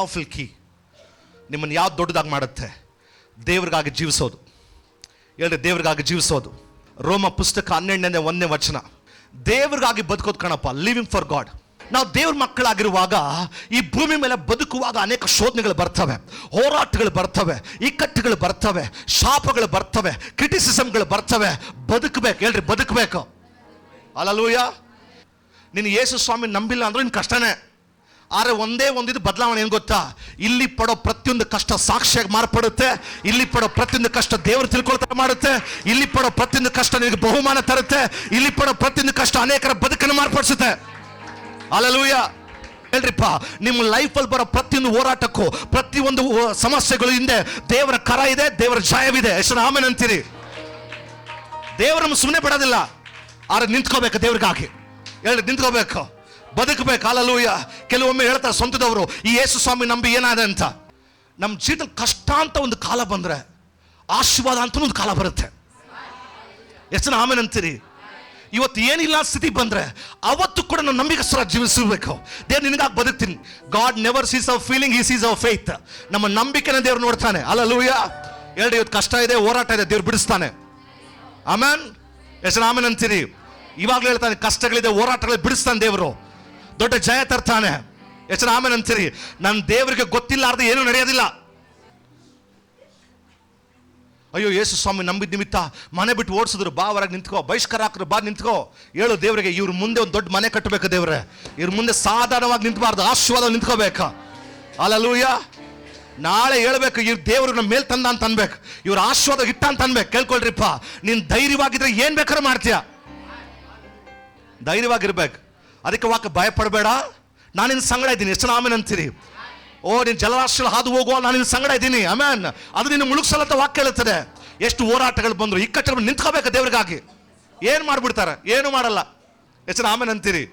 Powerful key. ನಿಮ್ಮನ್ನು ಯಾವ್ದು ದೊಡ್ಡದಾಗಿ ಮಾಡುತ್ತೆ? ದೇವ್ರಿಗಾಗಿ ಜೀವಿಸೋದು. ಹೇಳ್ರಿ, ದೇವ್ರಿಗಾಗಿ ಜೀವಿಸೋದು. ರೋಮ ಪುಸ್ತಕ 12:1 ದೇವ್ರಿಗಾಗಿ ಬದುಕೋದು ಕಣಪ್ಪ, ಲಿವಿಂಗ್ ಫಾರ್ ಗಾಡ್. ನಾವು ದೇವ್ರ ಮಕ್ಕಳಾಗಿರುವಾಗ ಈ ಭೂಮಿ ಮೇಲೆ ಬದುಕುವಾಗ ಅನೇಕ ಶೋಧನೆಗಳು ಬರ್ತವೆ, ಹೋರಾಟಗಳು ಬರ್ತವೆ, ಇಕ್ಕಟ್ಟುಗಳು ಬರ್ತವೆ, ಶಾಪಗಳು ಬರ್ತವೆ, ಕ್ರಿಟಿಸಿಸಮ್ಗಳು ಬರ್ತವೆ. ಬದುಕಬೇಕು. ಹೇಳ್ರಿ, ಬದುಕಬೇಕು. ಹಲ್ಲೆಲೂಯಾ. ನೀನು ಯೇಸು ಸ್ವಾಮಿ ನಂಬಿಲ್ಲ ಅಂದ್ರೆ ನಿನ್ ಕಷ್ಟನೇ. ಆದರೆ ಒಂದೇ ಒಂದಿದು ಬದಲಾವಣೆ ಏನು ಗೊತ್ತಾ? ಇಲ್ಲಿ ಪಡೋ ಪ್ರತಿಯೊಂದು ಕಷ್ಟ ಸಾಕ್ಷಿಯಾಗಿ ಮಾರ್ಪಡುತ್ತೆ. ಇಲ್ಲಿ ಪಡೋ ಪ್ರತಿಯೊಂದು ಕಷ್ಟ ದೇವರು ತಿಳ್ಕೊಳ್ತಾ ಮಾಡುತ್ತೆ. ಇಲ್ಲಿ ಪಡೋ ಪ್ರತಿಯೊಂದು ಕಷ್ಟ ನಿನಗೆ ಬಹುಮಾನ ತರುತ್ತೆ. ಇಲ್ಲಿ ಪಡೋ ಪ್ರತಿಯೊಂದು ಕಷ್ಟ ಅನೇಕರ ಬದುಕನ್ನು ಮಾರ್ಪಡಿಸುತ್ತೆ. ಹಲ್ಲೆಲೂಯಾ. ಹೇಳ್ರಿಪ್ಪ, ನಿಮ್ಮ ಲೈಫಲ್ಲಿ ಬರೋ ಪ್ರತಿಯೊಂದು ಹೋರಾಟಕ್ಕೂ, ಪ್ರತಿಯೊಂದು ಸಮಸ್ಯೆಗಳು ಹಿಂದೆ ದೇವರ ಕರ ಇದೆ, ದೇವರ ಜಯವಿದೆ. ಎಷ್ಟು ಆಮೆನ್ ಅಂತೀರಿ? ದೇವರನ್ನು ಸುಮ್ಮನೆ ಬಿಡೋದಿಲ್ಲ, ಆದರೆ ನಿಂತ್ಕೋಬೇಕು ದೇವ್ರಿಗಾಗಿ. ಹೇಳ್ರಿ, ನಿಂತ್ಕೋಬೇಕು, ಬದುಕಬೇಕು. ಹಲ್ಲೆಲೂಯಾ. ಕೆಲವೊಮ್ಮೆ ಹೇಳ್ತಾರೆ ಸ್ವಂತದವರು, ಈ ಯೇಸು ಸ್ವಾಮಿ ನಂಬಿ ಏನಾದೆ ಅಂತ. ನಮ್ಮ ಜೀವನದಲ್ಲಿ ಕಷ್ಟ ಅಂತ ಒಂದು ಕಾಲ ಬಂದರೆ ಆಶೀರ್ವಾದ ಅಂತ ಒಂದು ಕಾಲ ಬರುತ್ತೆ. ಎಷ್ಟು ಆಮೆನ್ ಅಂತೀರಿ? ಇವತ್ತು ಏನಿಲ್ಲ ಸ್ಥಿತಿ ಬಂದರೆ ಅವತ್ತು ಕೂಡ ನಾವು ನಂಬಿಕಸ್ತರ ಜೀವಿಸಬೇಕು. ದೇವ್ರು ನಿನಗಾಗಿ ಬದುಕ್ತೀನಿ. God never sees our feeling, he sees our faith. ನಮ್ಮ ನಂಬಿಕೆನ ದೇವ್ರು ನೋಡ್ತಾನೆ. ಹಲ್ಲೆಲೂಯಾ. ಹೇಳ್ರಿ, ಇವತ್ತು ಕಷ್ಟ ಇದೆ, ಹೋರಾಟ ಇದೆ, ದೇವ್ರು ಬಿಡಿಸ್ತಾನೆ. ಆಮೆನ್. ಎಷ್ಟು ಆಮೆನ್ ಅಂತೀರಿ? ಇವಾಗಲೂ ಹೇಳ್ತಾನೆ, ಕಷ್ಟಗಳಿದೆ, ಹೋರಾಟಗಳು ಬಿಡಿಸ್ತಾನೆ ದೇವರು, ದೊಡ್ಡ ಜಯ ತರ್ತಾನೆ. ಎಷ್ಟು ಆಮೆನ್ ಅಂತೀರಿ? ನನ್ನ ದೇವರಿಗೆ ಗೊತ್ತಿಲ್ಲಾರ್ದು ಏನೂ ನಡೆಯೋದಿಲ್ಲ. ಅಯ್ಯೋ, ಯೇಸು ಸ್ವಾಮಿ ನಂಬಿದ ನಿಮಿತ್ತ ಮನೆ ಬಿಟ್ಟು ಓಡಿಸಿದ್ರು, ಬಾ ಹೊರಗೆ ನಿಂತ್ಕೋ, ಬಹಿಷ್ಕಾರ ಹಾಕಿದ್ರು, ಬಾ ನಿಂತ್ಕೋ. ಹೇಳು ದೇವರಿಗೆ, ಇವ್ರ ಮುಂದೆ ಒಂದು ದೊಡ್ಡ ಮನೆ ಕಟ್ಟಬೇಕು ದೇವ್ರೆ. ಇವ್ರ ಮುಂದೆ ಸಾಧಾರಣವಾಗಿ ನಿಂತ್ಬಾರ್ದು, ಆಶೀರ್ವಾದ ನಿಂತ್ಕೋಬೇಕು. ಹಲ್ಲೆಲೂಯಾ. ನಾಳೆ ಹೇಳ್ಬೇಕು, ಇವ್ರ ದೇವ್ರು ನಮ್ಮ ಮೇಲ್ ತಂದ ಅಂತ ಅನ್ಬೇಕು, ಇವ್ರ ಆಶೀರ್ವಾದ ಇಟ್ಟ ಅಂತ ಅನ್ಬೇಕು. ಕೇಳ್ಕೊಳ್ರಿಪ್ಪ, ನೀನು ಧೈರ್ಯವಾಗಿದ್ರೆ ಏನು ಬೇಕಾದ್ರೂ ಮಾಡ್ತೀಯ. ಧೈರ್ಯವಾಗಿರ್ಬೇಕು. ಅದಕ್ಕೆ ವಾಕ್ಯ, ಭಯ ಪಡಬೇಡ, ನಾನು ನಿನ್ನ ಸಂಗಡ ಇದ್ದೀನಿ. ಎಷ್ಟು ಆಮೆನ್ ಅಂತೀರಿ? ಓ, ನೀನು ಜಲರಾಶಿಯಲ್ಲಿ ಹಾದು ಹೋಗುವ, ನಾನು ನಿನ್ನ ಸಂಗಡ ಇದ್ದೀನಿ. ಆಮೆನ್. ಅದು ನಿನ್ನ ಮುಳುಗ್ಸಲಂತ ವಾಕ್ಯ ಹೇಳುತ್ತದೆ. ಎಷ್ಟು ಹೋರಾಟಗಳು ಬಂದರು, ಇಕ್ಕಟ್ಟುಗಳು, ನಿಂತ್ಕೋಬೇಕು ದೇವ್ರಿಗಾಗಿ. ಏನು ಮಾಡಿಬಿಡ್ತಾರೆ? ಏನು ಮಾಡಲ್ಲ. ಎಷ್ಟು ಆಮೆನ್ ಅಂತೀರಿ?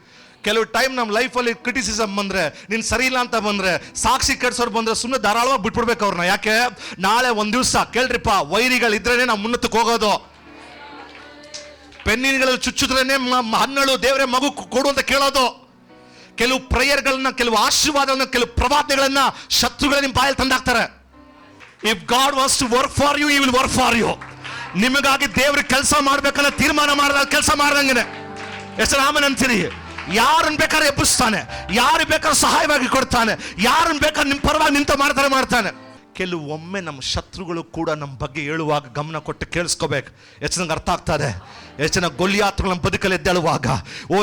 ಕೆಲವು ಟೈಮ್ ನಮ್ಮ ಲೈಫಲ್ಲಿ ಕ್ರಿಟಿಸಿಸಮ್ ಬಂದರೆ, ನೀನು ಸರಿ ಇಲ್ಲ ಅಂತ ಬಂದರೆ, ಸಾಕ್ಷಿ ಕೆಡ್ಸೋರು ಬಂದರೆ ಸುಮ್ಮನೆ ಧಾರಾಳವಾಗಿ ಬಿಟ್ಬಿಡ್ಬೇಕು ಅವ್ರನ್ನ. ಯಾಕೆ? ನಾಳೆ ಒಂದು ದಿವಸ ಕೇಳ್ರಿಪ್ಪ, ವೈರಿಗಳಿದ್ರೇ ನಾವು ಮುನ್ನತ್ತಕ್ಕೆ ಹೋಗೋದು. ಪೆನ್ನಿಗಳಲ್ಲಿ ಚುಚ್ಚಿದ್ರೇನೆ ಹನ್ನೆರಡು ದೇವರೇ ಮಗು ಕೊಡು ಅಂತ ಕೇಳೋದು. ಕೆಲವು ಪ್ರೇಯರ್ಗಳನ್ನ, ಕೆಲವು ಆಶೀರ್ವಾದಗಳನ್ನ, ಕೆಲವು ಪ್ರವಾದನೆಗಳನ್ನ ಶತ್ರುಗಳ ನಿಮ್ಮ ಬಾಯಲ್ಲಿ ತಂದಾಕ್ತಾರೆ. If God wants to work for you, he will work for you. ನಿಮಗಾಗಿ ದೇವ್ರಿಗೆ ಕೆಲಸ ಮಾಡ್ಬೇಕನ್ನ ತೀರ್ಮಾನ ಮಾಡಿದಾಗ ಕೆಲಸ ಮಾಡ್ದಂಗೆ. ಎಷ್ಟು ಆಮೆನ್ ಅಂತೀರಿ? ಯಾರನ್ನ ಬೇಕಾದ್ರೆ ಎಬ್ಬಿಸ್ತಾನೆ, ಯಾರು ಬೇಕಾದ್ರೆ ಸಹಾಯವಾಗಿ ಕೊಡ್ತಾನೆ, ಯಾರನ್ನ ಬೇಕಾದ್ರೆ ನಿಮ್ಮ ಪರವಾಗಿ ನಿಂತು ಮಾಡ್ತಾನೆ. ಕೆಲವೊಮ್ಮೆ ನಮ್ಮ ಶತ್ರುಗಳು ಕೂಡ ನಮ್ಮ ಬಗ್ಗೆ ಹೇಳುವಾಗ ಗಮನ ಕೊಟ್ಟು ಕೇಳಿಸ್ಕೋಬೇಕು. ಎಷ್ಟು ನಂಗೆ ಅರ್ಥ ಆಗ್ತದೆ? ಎಷ್ಟು ಜನ ಗೊಲಿಯಾತುಗಳು ನಮ್ಮ ಬದುಕಲ್ಲಿ ಎದ್ದೇಳುವಾಗ,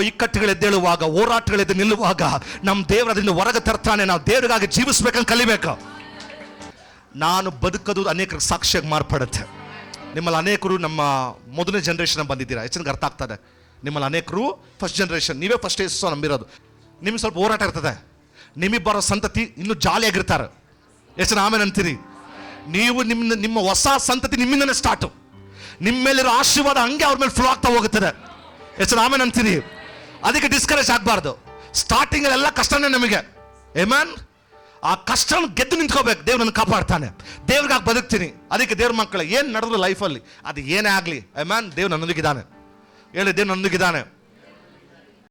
ಇಕ್ಕಟ್ಟುಗಳು ಎದ್ದೇಳುವಾಗ, ಹೋರಾಟಗಳೆದ್ದು ನಿಲ್ಲುವಾಗ ನಮ್ಮ ದೇವರು ಅದರಿಂದ ಹೊರಗೆ ತರ್ತಾನೆ. ನಾವು ದೇವರಿಗಾಗಿ ಜೀವಿಸ್ಬೇಕಂತ ಕಲಿಬೇಕು. ನಾನು ಬದುಕೋದು ಅನೇಕರಿಗೆ ಸಾಕ್ಷಿಯಾಗಿ ಮಾರ್ಪಡುತ್ತೆ. ನಿಮ್ಮಲ್ಲಿ ಅನೇಕರು ನಮ್ಮ ಮೊದಲನೇ ಜನ್ರೇಷನ್ ಬಂದಿದ್ದೀರಾ. ಎಷ್ಟು ನನಗೆ ಅರ್ಥ ಆಗ್ತದೆ? ನಿಮ್ಮಲ್ಲಿ ಅನೇಕರು ಫಸ್ಟ್ ಜನ್ರೇಷನ್, ನೀವೇ ಫಸ್ಟ್ ಯೇಸು ನಂಬಿರೋದು. ನಿಮಗೆ ಸ್ವಲ್ಪ ಹೋರಾಟ ಇರ್ತದೆ. ನಿಮಗೆ ಬರೋ ಸಂತತಿ ಇನ್ನೂ ಜಾಲಿಯಾಗಿರ್ತಾರೆ. ಎಷ್ಟು ಆಮೆನ್ ಅಂತೀರಿ? ನೀವು ನಿಮ್ಮ ಹೊಸ ಸಂತತಿ ನಿಮ್ಮಿಂದನೇ ಸ್ಟಾರ್ಟು. ನಿಮ್ಮ ಮೇಲಿರೋ ಆಶೀರ್ವಾದ ಹಂಗೆ ಅವ್ರ ಮೇಲೆ ಫ್ಲೋ ಆಗ್ತಾ ಹೋಗುತ್ತದೆ. ಎಷ್ಟು ಆಮೆನ್ ಅಂತೀರಿ? ಅದಕ್ಕೆ ಡಿಸ್ಕರೇಜ್ ಆಗಬಾರ್ದು. ಸ್ಟಾರ್ಟಿಂಗಲ್ಲೆಲ್ಲ ಕಷ್ಟನೇ ನಮಗೆ. ಆಮೆನ್. ಆ ಕಷ್ಟ ಗೆದ್ದು ನಿಂತ್ಕೋಬೇಕು. ದೇವ್ರು ನನ್ನ ಕಾಪಾಡ್ತಾನೆ, ದೇವ್ರಿಗಾಗಿ ಬದುಕ್ತೀನಿ. ಅದಕ್ಕೆ ದೇವ್ರ ಮಕ್ಕಳು ಏನು ನಡೆದ್ರು ಲೈಫಲ್ಲಿ, ಅದು ಏನೇ ಆಗಲಿ, ಆಮೆನ್, ದೇವ್ರು ನನ್ನೊಂದಿಗಿದ್ದಾನೆ. ಹೇಳಿ, ದೇವ್ರು ನನ್ನೊಂದಿಗಿದ್ದಾನೆ.